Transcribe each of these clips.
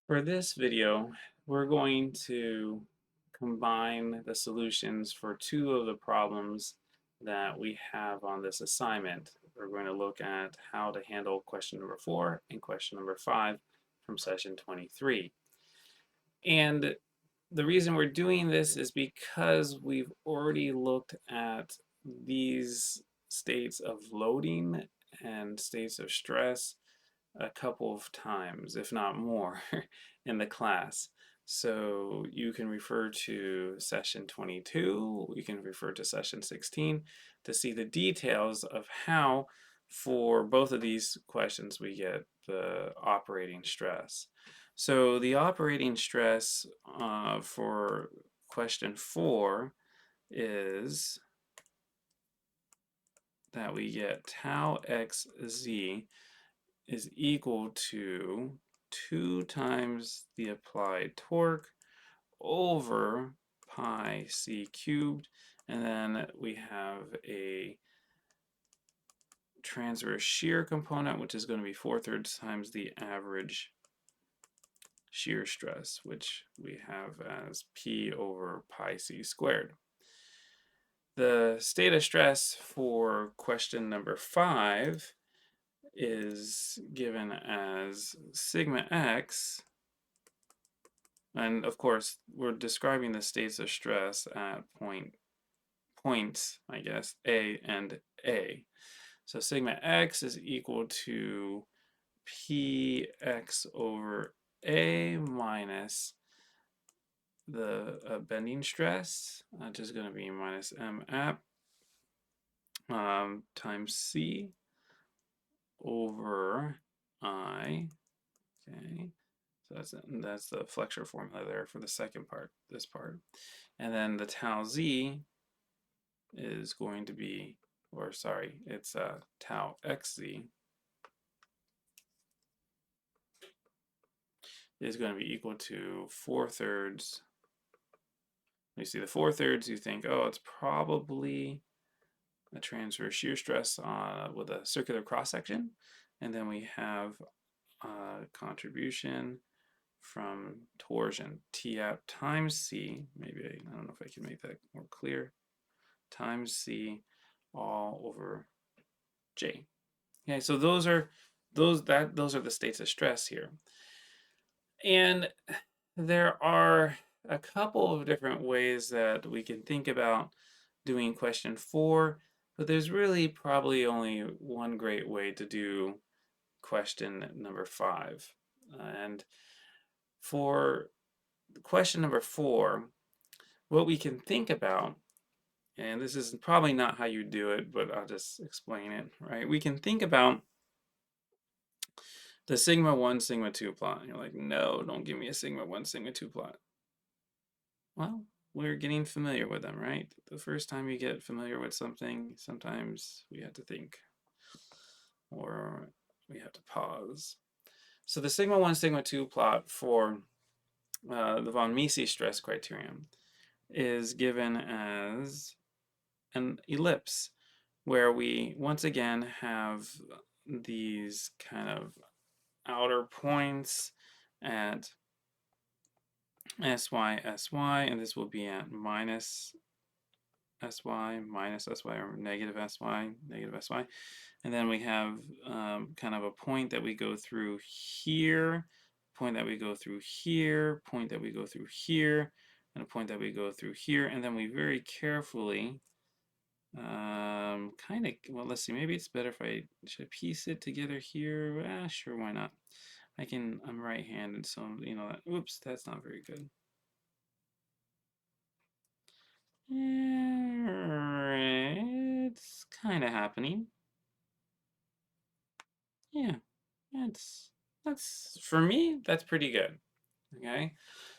For this video, we're going to combine the solutions for two of the problems that we have on this assignment. We're going to look at how to handle question number 4 and question number 5 from session 23. And the reason we're doing this is because we've already looked at these states of loading and states of stress a couple of times, if not more, in the class. So you can refer to session 22, you can refer to session 16 to see the details of how, for both of these questions, we get the operating stress. So the operating stress for question 4 is that we get tau xz is equal to 2 times the applied torque over pi c cubed, and then we have a transverse shear component, which is going to be 4/3 times the average shear stress, which we have as P over pi c squared. The state of stress for question number 5 is given as sigma x, and of course we're describing the states of stress at points, I guess, A and A. So sigma x is equal to px over A minus the bending stress, which is going to be minus m app times c over I. Okay, so that's the flexure formula there for the second part, this part. And then the tau z is going to be, or sorry, it's tau xz is going to be equal to 4/3. You see the 4/3, you think, oh, it's probably a transverse shear stress with a circular cross section. And then we have contribution from torsion, T app times C, maybe I don't know if I can make that more clear, times C all over J. Okay, so those are the states of stress here. And there are a couple of different ways that we can think about doing question 4, but there's really probably only one great way to do question number 5. And for question number 4, what we can think about, and this is probably not how you do it, but I'll just explain it, right? We can think about the sigma 1, sigma 2 plot. And you're like, no, don't give me a sigma 1, sigma 2 plot. Well, we're getting familiar with them, right? The first time you get familiar with something, sometimes we have to think, or we have to pause. So the sigma 1, sigma 2 plot for the von Mises stress criterion is given as an ellipse, where we once again have these kind of outer points at sy, sy, and this will be at minus sy, or negative sy, and then we have kind of a point that we go through here, point that we go through here, point that we go through here, and a point that we go through here, and then we very carefully kind of, well, let's see, maybe it's better if should I piece it together here? Sure, why not? I'm right-handed, so you know that, oops, that's not very good. It's kind of happening. Yeah, that's for me, that's pretty good. Okay,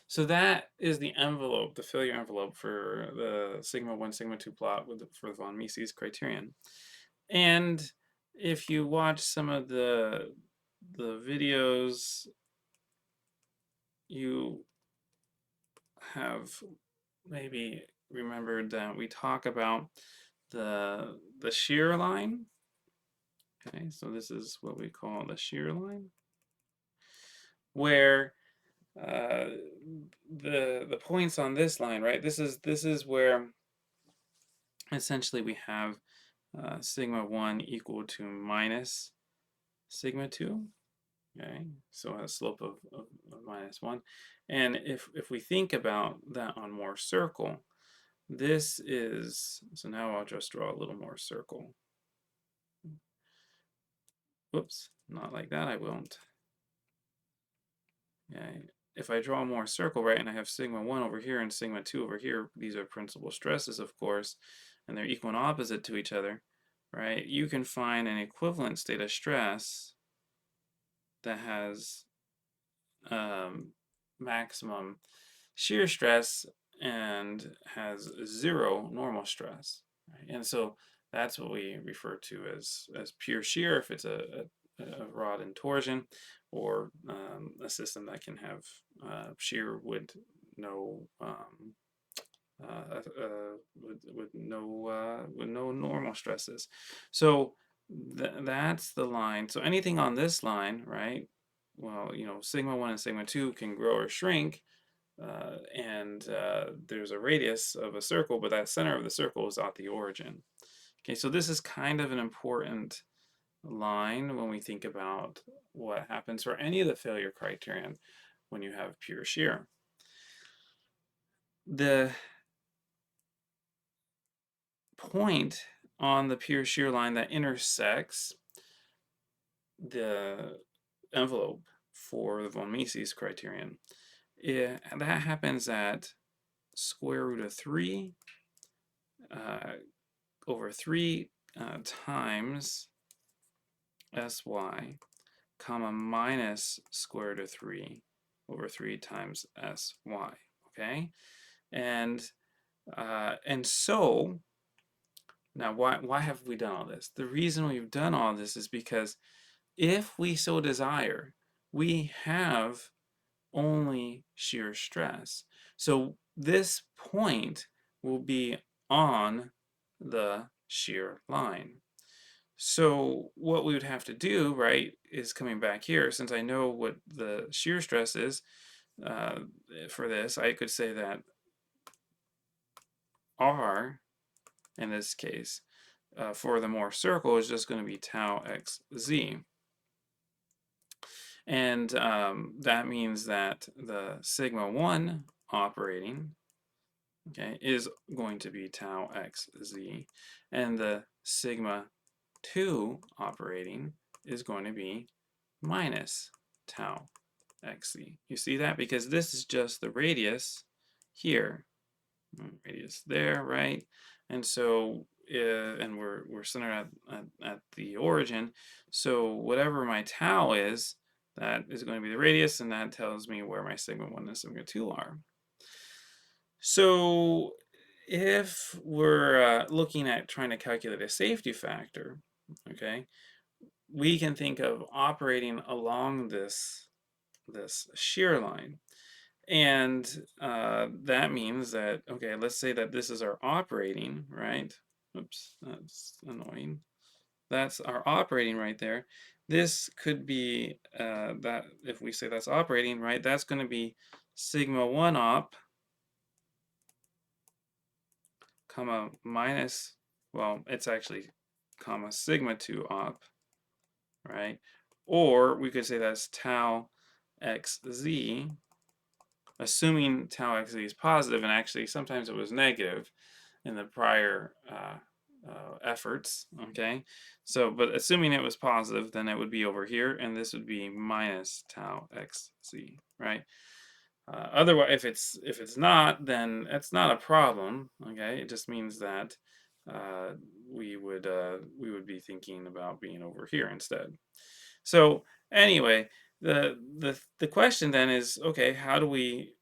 so that is the envelope, the failure envelope for the sigma 1, sigma 2 plot for the von Mises criterion. And if you watch some of the videos, you have maybe remembered that we talk about the shear line. Okay, so this is what we call the shear line, where uh, the points on this line, right? This is where essentially we have sigma 1 equal to minus sigma 2. Okay, so a slope of minus 1. And if we think about that on more circle, this is, so now I'll just draw a little more circle. Whoops, not like that, I won't. Okay, if I draw more circle, right, and I have sigma 1 over here and sigma 2 over here, these are principal stresses, of course, and they're equal and opposite to each other, right? You can find an equivalent state of stress that has maximum shear stress and has zero normal stress. Right? And so that's what we refer to as pure shear if it's a rod in torsion, or a system that can have shear no with no normal stresses. So that's the line. So anything on this line, right? Well, sigma 1 and sigma 2 can grow or shrink, and there's a radius of a circle, but that center of the circle is at the origin. Okay, so this is kind of an important line when we think about what happens for any of the failure criterion when you have pure shear. The point on the pure shear line that intersects the envelope for the von Mises criterion, that happens at square root of 3 uh, over 3 times sy, comma, minus square root of 3 over 3 times sy. Okay, and so now why have we done all this? The reason we've done all this is because if we so desire, we have only shear stress. So this point will be on the shear line. So what we would have to do, right, is coming back here, since I know what the shear stress is for this, I could say that R, in this case, for the Mohr circle is just going to be tau xz. And that means that the sigma 1 operating, okay, is going to be tau xz, and the sigma 2 operating is going to be minus tau xz. You see that? Because this is just the radius here, radius there, right? And so, and we're centered at the origin. So whatever my tau is, that is going to be the radius, and that tells me where my sigma 1 and sigma 2 are. So if we're looking at trying to calculate a safety factor, okay, we can think of operating along this shear line. And that means that, okay, let's say that this is our operating, right? Oops, that's annoying. That's our operating right there. This could be, that if we say that's operating, right, that's going to be sigma 1 op, comma, minus, well, it's actually comma sigma 2 op, right? Or we could say that's tau xz, assuming tau xz is positive, and actually sometimes it was negative in the prior efforts, okay? So, but assuming it was positive, then it would be over here, and this would be minus tau xz, right? Otherwise, if it's not, then it's not a problem, okay? It just means that uh, we would be thinking about being over here instead. So anyway, the question then is, okay, how do we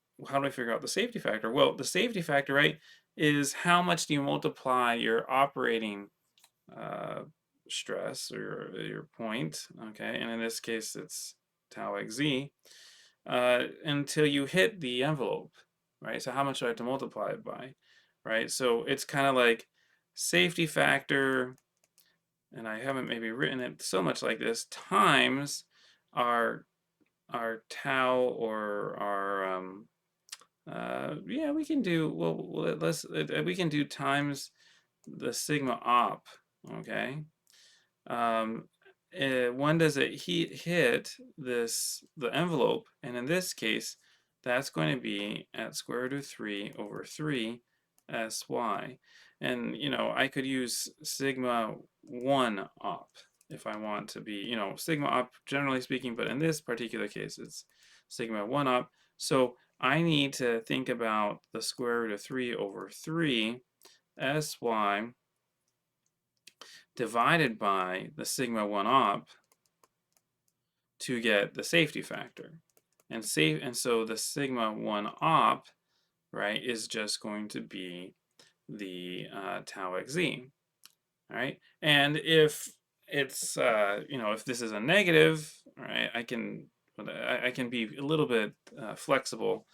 figure out the safety factor? Well, the safety factor, right, is how much do you multiply your operating uh, stress, or your point, okay, and in this case it's tau xz, until you hit the envelope, right? So how much do I have to multiply it by, right? So it's kind of like safety factor, and I haven't maybe written it so much like this, times our our tau or our yeah, we can do let's we can do times the sigma op, okay? Um, when does it hit the envelope? And in this case, that's going to be at square root of 3 over 3 sy. And, I could use sigma 1 op if I want to be, sigma op generally speaking, but in this particular case, it's sigma 1 op. So I need to think about the square root of 3 over 3 sy divided by the sigma 1 op to get the safety factor. And so the sigma 1 op, right, is just going to be the tau xz. All right. And if it's if this is a negative, right, I can be a little bit flexible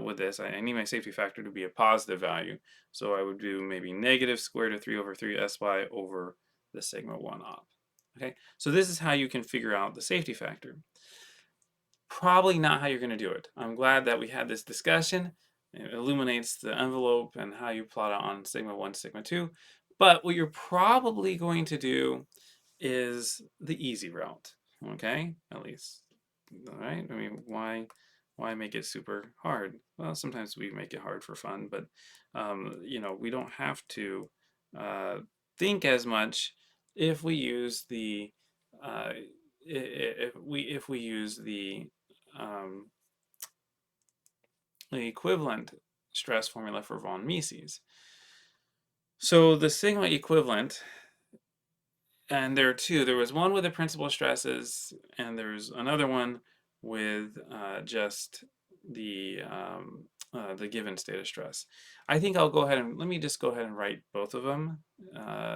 with this. I need my safety factor to be a positive value, so I would do maybe negative square root of 3 over 3 sy over the sigma 1 op. Okay, so this is how you can figure out the safety factor. Probably not how you're going to do it. I'm glad that we had this discussion. It illuminates the envelope and how you plot it on sigma 1, sigma 2. But what you're probably going to do is the easy route, okay? At least, all right? I mean, why make it super hard? Well, sometimes we make it hard for fun, but we don't have to uh, think as much if we use uh, if we use um, the equivalent stress formula for von Mises. So the sigma equivalent, and there are two. There was one with the principal stresses, and there's another one with just the given state of stress. I think I'll go ahead and let me just go ahead and write both of them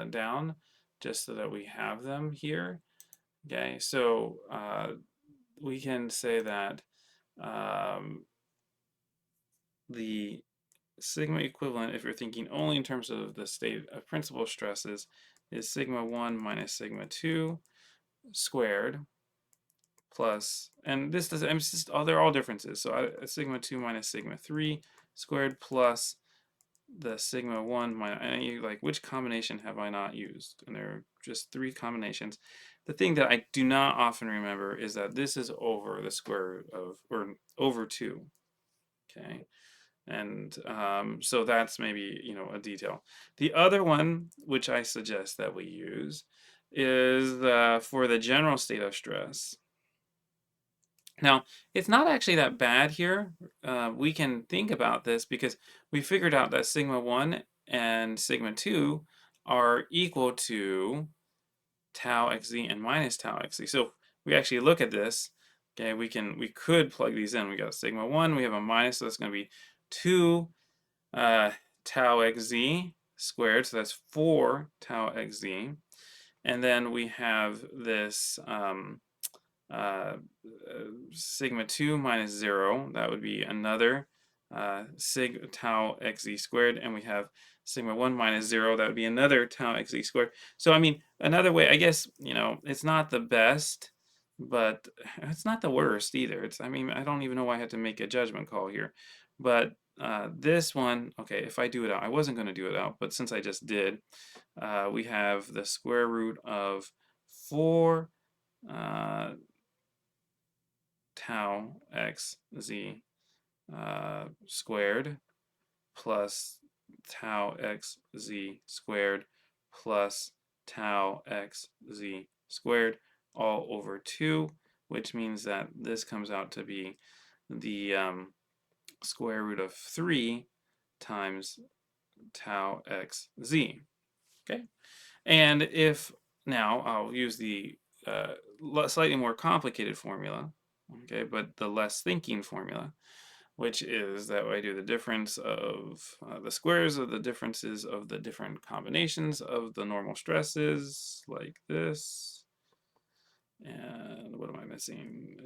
down, just so that we have them here. Okay, so we can say that the sigma equivalent, if you're thinking only in terms of the state of principal stresses, is sigma 1 minus sigma 2 squared plus, and this does, I'm just, oh, they're all differences. So sigma 2 minus sigma 3 squared plus the sigma 1 minus, and you like, which combination have I not used? And there are just 3 combinations. The thing that I do not often remember is that this is over the square root of, or over 2. Okay. And so that's maybe, a detail. The other one, which I suggest that we use, is for the general state of stress. Now, it's not actually that bad here. We can think about this because we figured out that sigma 1 and sigma 2 are equal to tau xz and minus tau xz. So if we actually look at this, okay, we could plug these in. We got sigma 1, we have a minus, so that's going to be 2 tau xz squared, so that's 4 tau xz. And then we have this uh, sigma 2 minus 0, that would be another sig tau xz squared, and we have sigma 1 minus 0, that would be another tau xz squared. So, I mean, another way, I guess, it's not the best, but it's not the worst either. I mean, I don't even know why I had to make a judgment call here. But this one, okay, if I do it out, I wasn't going to do it out, but since I just did, we have the square root of 4 tau x z squared plus tau x z squared plus tau x z squared all over 2, which means that this comes out to be the square root of 3 times tau x z. Okay, and if now I'll use the slightly more complicated formula, okay, but the less thinking formula, which is that I do the difference of the squares of the differences of the different combinations of the normal stresses, like this. And what am I missing?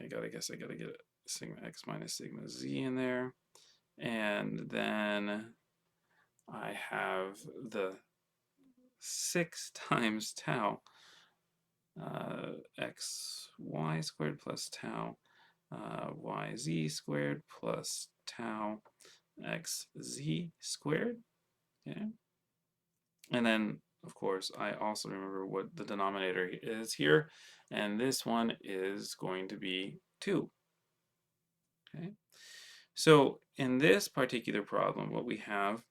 I guess I gotta get sigma x minus sigma z in there. And then I have the 6 times tau xy squared plus tau yz squared plus tau xz squared. Okay. And then, of course, I also remember what the denominator is here, and this one is going to be 2. Okay. So in this particular problem, what we have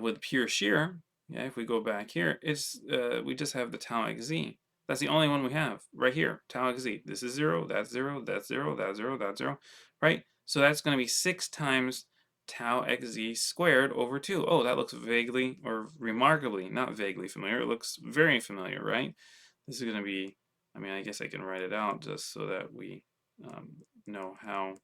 with pure shear, yeah, if we go back here, is we just have the tau xz. That's the only one we have right here, tau xz. This is 0, that's 0, that's 0, that's 0, that's 0, right? So that's going to be 6 times tau xz squared over 2. Oh, that looks vaguely or remarkably, not vaguely familiar. It looks very familiar, right? This is going to be, I mean, I guess I can write it out just so that we know how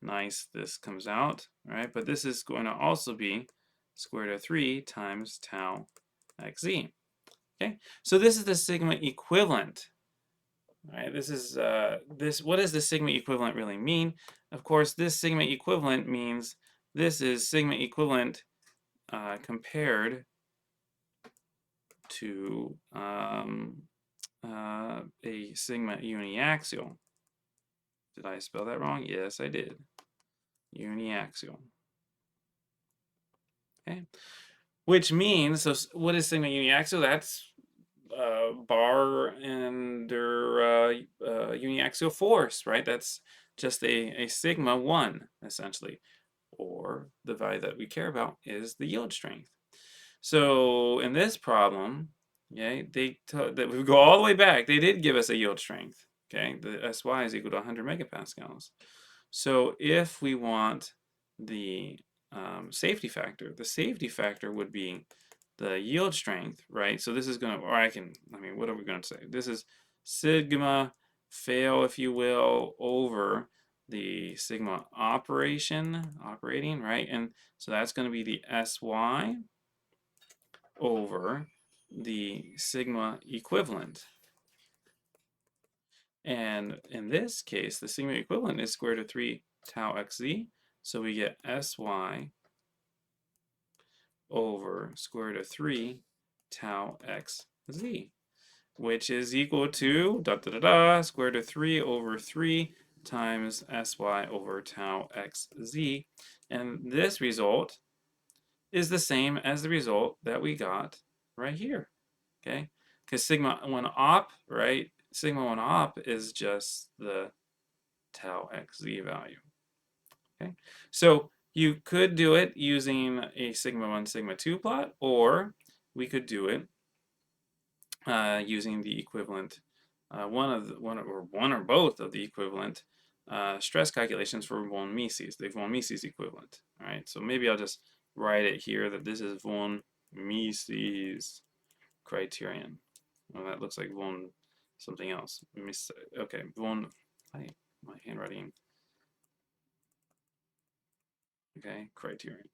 nice this comes out, right? But this is going to also be square root of 3 times tau xz. Okay, so this is the sigma equivalent. Right? This is this. What does the sigma equivalent really mean? Of course, this sigma equivalent means this is sigma equivalent compared to a sigma uniaxial. Did I spell that wrong? Yes, I did. Uniaxial. Okay. Which means, so what is sigma uniaxial? That's bar under uniaxial force, right? That's just a sigma 1, essentially. Or the value that we care about is the yield strength. So in this problem, okay, that we go all the way back, they did give us a yield strength. Okay, the SY is equal to 100 megapascals. So if we want the safety factor, the safety factor would be the yield strength, right? So this is going to, or I mean, what are we going to say? This is sigma fail, if you will, over the sigma operating, right? And so that's going to be the SY over the sigma equivalent. And in this case, the sigma equivalent is square root of 3 tau xz. So we get SY over square root of 3 tau xz, which is equal to square root of 3 over 3 times SY over tau xz. And this result is the same as the result that we got right here. Okay? Because sigma 1 op, right? Sigma 1 op is just the tau xz value. Okay? So you could do it using a sigma 1, sigma 2 plot, or we could do it using the equivalent, one or both of the equivalent stress calculations for von Mises, the von Mises equivalent. All right, so maybe I'll just write it here that this is von Mises criterion. Well, that looks like von something else. Okay, von, my handwriting. Okay, criterion.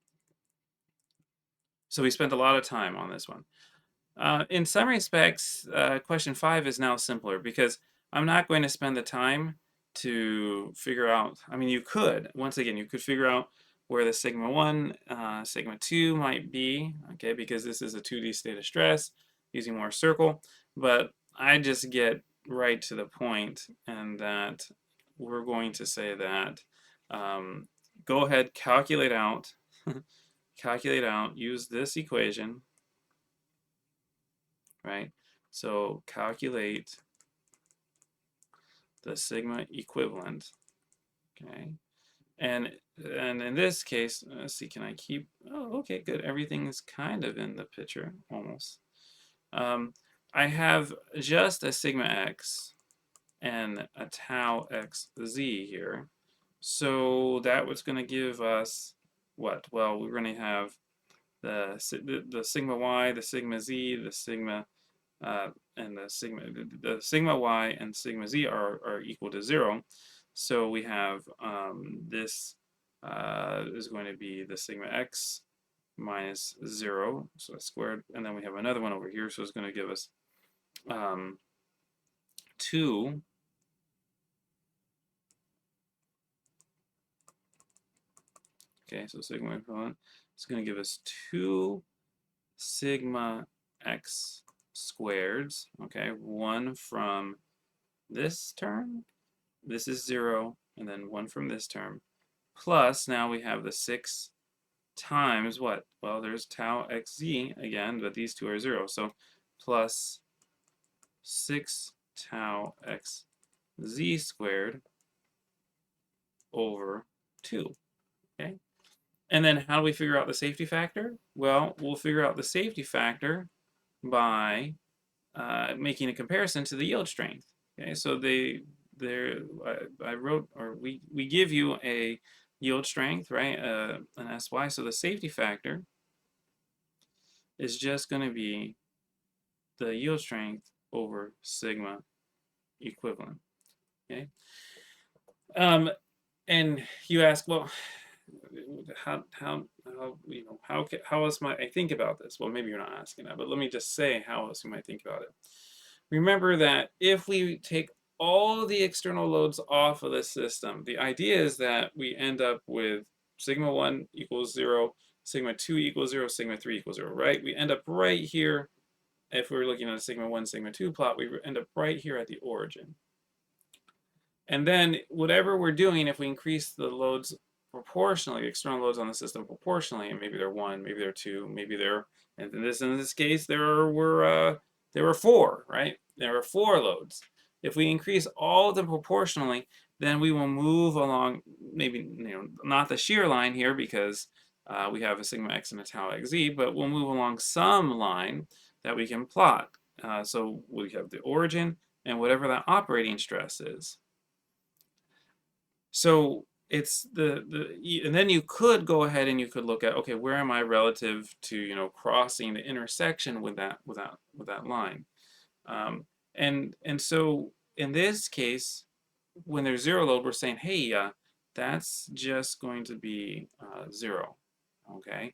So we spent a lot of time on this one. In some respects, question 5 is now simpler because I'm not going to spend the time to figure out, I mean, you could, once again, you could figure out where the sigma 1, sigma 2 might be, okay, because this is a 2D state of stress using Moore's circle, but I just get right to the point, and that we're going to say that go ahead, calculate out, use this equation, right? So calculate the sigma equivalent, okay? And in this case, let's see, can I keep, oh, okay, good. Everything is kind of in the picture, almost. I have just a sigma x and a tau xz here. So that was going to give us what? Well, we're going to have the sigma y, the sigma z, the sigma and the sigma y and sigma z are equal to 0. So we have this is going to be the sigma x minus 0, so that's squared, and then we have another one over here, so it's going to give us 2 okay, so sigma equivalent is going to give us 2 sigma x squareds, okay, one from this term, this is 0, and then one from this term, plus now we have the 6 times what? Well, there's tau xz again, but these two are 0, so plus 6 tau xz squared over 2, okay? And then how do we figure out the safety factor? Well, we'll figure out the safety factor by making a comparison to the yield strength. Okay, so I wrote, or we give you a yield strength, right? An SY. So the safety factor is just going to be the yield strength over sigma equivalent. Okay. And you ask, well, how else might I think about this? Well, maybe you're not asking that, but let me just say how else you might think about it. Remember that if we take all the external loads off of the system, the idea is that we end up with sigma 1 equals 0, sigma 2 equals 0, sigma 3 equals 0, right? We end up right here. If we were looking at a sigma 1, sigma 2 plot, we end up right here at the origin. And then whatever we're doing, if we increase the loads proportionally, external loads on the system proportionally, and maybe they're 1, maybe they're 2, maybe they're, and in this case, there were 4, right? There were 4 loads. If we increase all of them proportionally, then we will move along, maybe not the shear line here because we have a sigma x and a tau xz, but we'll move along some line that we can plot. So we have the origin and whatever that operating stress is. So it's and then you could go ahead and you could look at, okay, where am I relative to crossing the intersection with that line, and so in this case, when there's 0 load, we're saying, hey, that's just going to be 0, okay,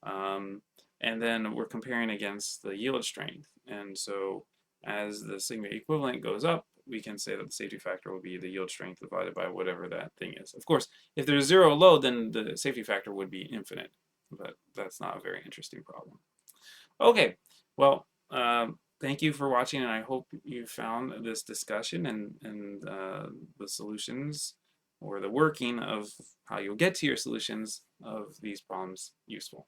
and then we're comparing against the yield strength, and so as the sigma equivalent goes up, we can say that the safety factor will be the yield strength divided by whatever that thing is. Of course, if there's 0 load, then the safety factor would be infinite, but that's not a very interesting problem. Okay, well, thank you for watching, and I hope you found this discussion and the solutions or the working of how you'll get to your solutions of these problems useful.